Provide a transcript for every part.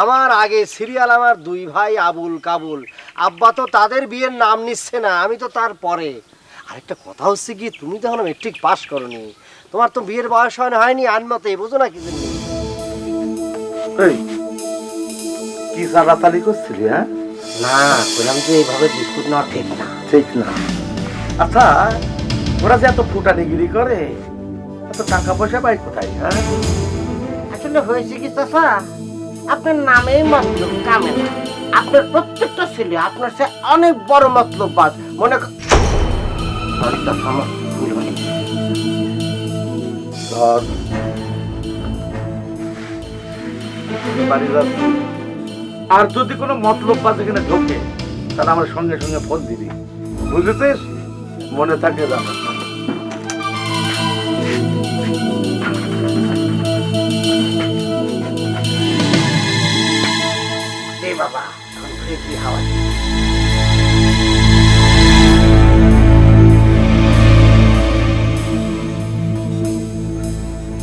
আমার আগে সিরিয়াল আমার দুই ভাই আবুল কাবুল, আব্বা তো তাদের বিয়ের নাম নিচ্ছে না, আমি তো তার পরে। আরেকটা কথা হচ্ছে কি, তুমি তো এখনো মেট্রিক পাস করনি, তোমার তো বিয়ের বয়স হয়নি আনমতে, বুঝো না কি জন্য? কি চালাচালি করছিলি? হ্যাঁ না বললাম যে এইভাবে বিস্কুট নেওয়া ঠিক না। ঠিক না। আচ্ছা, ওরা যে এত ফুটানিগিরি করে, এত টাকা পয়সা পায় কোথায়? হ্যাঁ আসলে হয়েছে কি চাচা, আপনার নামেই মতলব কামে না। আপনার প্রত্যেকটা ছেলে আপনার সে অনেক বড় মতলব বাদ মনে আর যদি কোনো মতলব বাজ এখানে ঢোকে, তাহলে আমার সঙ্গে সঙ্গে ফোন দিবি, বুঝেছিস? মনে থাকে জানো। বাবা কি হাওয়া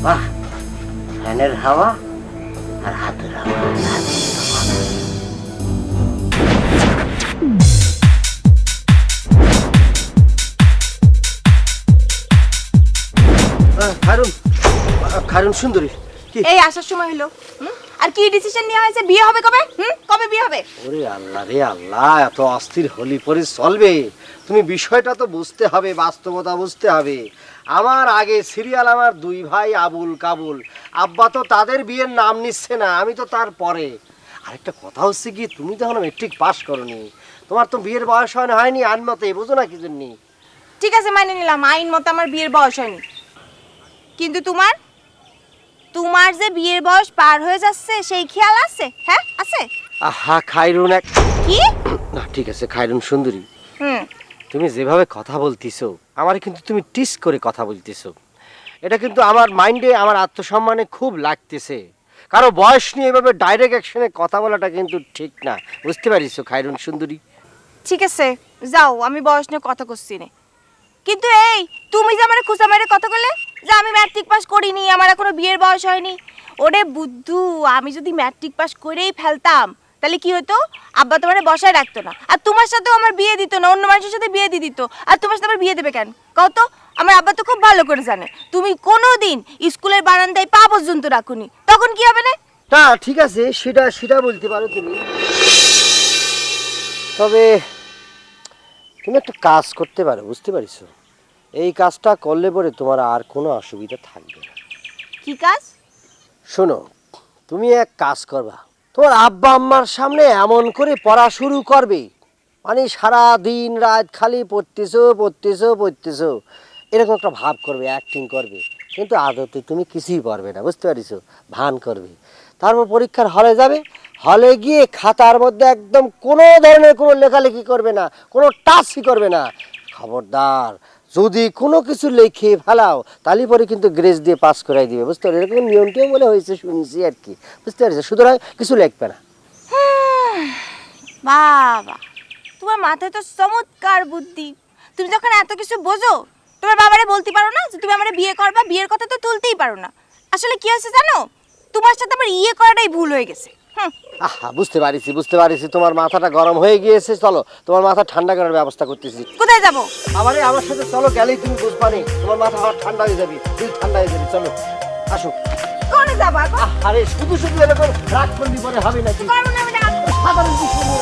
বাহ, ফ্যানের হাওয়া আর হাতের হাওয়া। খায়রুন সুন্দরী, এই আসার সময় হলো, আর কি ডিসিশন নেওয়া হয়েছে? বিয়ে হবে কবে? কবে বিয়ে হবে? ওরে আল্লাহ রে আল্লাহ, এত অস্থির হলি পরে চলবে? তুমি বিষয়টা তো বুঝতে হবে, বাস্তবতা বুঝতে হবে। আমার আগে সিরিয়াল আমার দুই ভাই আবুল কাবুল, আব্বা তো তাদের বিয়ের নাম নিচ্ছে না, আমি তো তার পরে। আরেকটা কথা হচ্ছে কি, তুমি তো এখনো মেট্রিক পাস করনি, তোমার তো বিয়ের বয়স হয়নি আনমতে, বুঝো না কি জন্য? ঠিক আছে, মাইনে নিলাম আইন মতো আমার বিয়ের বয়স হয়নি, কিন্তু তোমার যে বিয়ের বয়স পার হয়ে যাচ্ছে সেই খেয়াল আছে? হ্যাঁ আছে। আহা খায়রুন, এক কি না ঠিক আছে খায়রুন সুন্দরী, তুমি যেভাবে কথা বলতিছো আমার কিন্তু তুমি টিস করে কথা বলতেছো, এটা কিন্তু আমার মাইন্ডে আমার আত্মসম্মানে খুব লাগতেছে। কারো বয়স নিয়ে এভাবে ডাইরেক্ট অ্যাকশনে কথা বলাটা কিন্তু ঠিক না, বুঝতে পারিছো খায়রুন সুন্দরী? ঠিক আছে যাও, আমি বয়স নিয়ে কথা করছি না, কিন্তু এই তুমি যে আমার খুশা মেরে কথা বললে যে আমি ম্যাট্রিক পাস করিনি, আমার এখনো বিয়ের বয়স হয়নি, ওরে বুদ্ধু, আমি যদি ম্যাট্রিক পাস করেই ফেলতাম তাহলে কি হতো? আব্বা তোমার বসায় রাখতো না, আর তোমার সাথেও আমার বিয়ে দিত না, অন্য মানুষের সাথে বিয়ে দিয়ে দিত। আর তোমার সাথে আমার বিয়ে দেবে কেন কও তো? আমার আব্বা তো খুব ভালো করে জানে তুমি কোনোদিন স্কুলের বারান্দায় পা পর্যন্ত রাখুনি, তখন কি হবে না? না ঠিক আছে, সেটা বলতে পারো তুমি, তবে তুমি একটা কাজ করতে পারো, বুঝতে পারিছো? এই কাজটা করলে পরে তোমার আর কোনো অসুবিধা থাকবে না। কি কাজ? শোনো, তুমি এক কাজ করবা, তোমার আব্বা আম্মার সামনে এমন করে পড়া শুরু করবে, মানে সারা দিন রাত খালি পড়তেছো এরকম একটা ভাব করবে, অ্যাক্টিং করবে, কিন্তু আদতে তুমি কিছুই পারবে না, বুঝতে পারিছো? ভান করবে। তারপর পরীক্ষার হলে যাবে, হলে গিয়ে খাতার মধ্যে একদম কোনো ধরনের কোনো লেখালেখি করবে না, কোনো টাচই করবে না। খবরদার, যদি কোনো কিছু লিখে ফেলাও তাহলে পরে কিন্তু গ্রেস দিয়ে পাস করাই দিবে, বুঝতে পারছো? এরকম নিয়মটিও বলে হয়েছে শুনছি আর কি, বুঝতে পারছো? সুতরাং কিছু লিখবে না। বাবা, তোমার মাথায় তো চমৎকার বুদ্ধি, তুমি যখন এত কিছু বোঝো তোমার বাবারে বলতে পারো না যে তুমি আমারে বিয়ে করবা? বিয়ের কথা তো তুলতেই পারো না। আসলে কি হয়েছে জানো, তোমার সাথে আমার ইয়ে করাটাই ভুল হয়ে গেছে। আহা বুঝতে পারিছি তোমার মাথাটা গরম হয়ে গিয়েছে, চলো তোমার মাথা ঠান্ডা করার ব্যবস্থা করতেছি। কোথায় যাবো? আমার সাথে চলো, গেলেই তুমি বুঝবানি তোমার মাথা ঠান্ডা হয়ে যাবে, দিল ঠান্ডা হয়ে যাবে, চলো আসো। কোথায় যাবা? আরে শুধু এরকম রাগ করলি পরে হবে নাকি?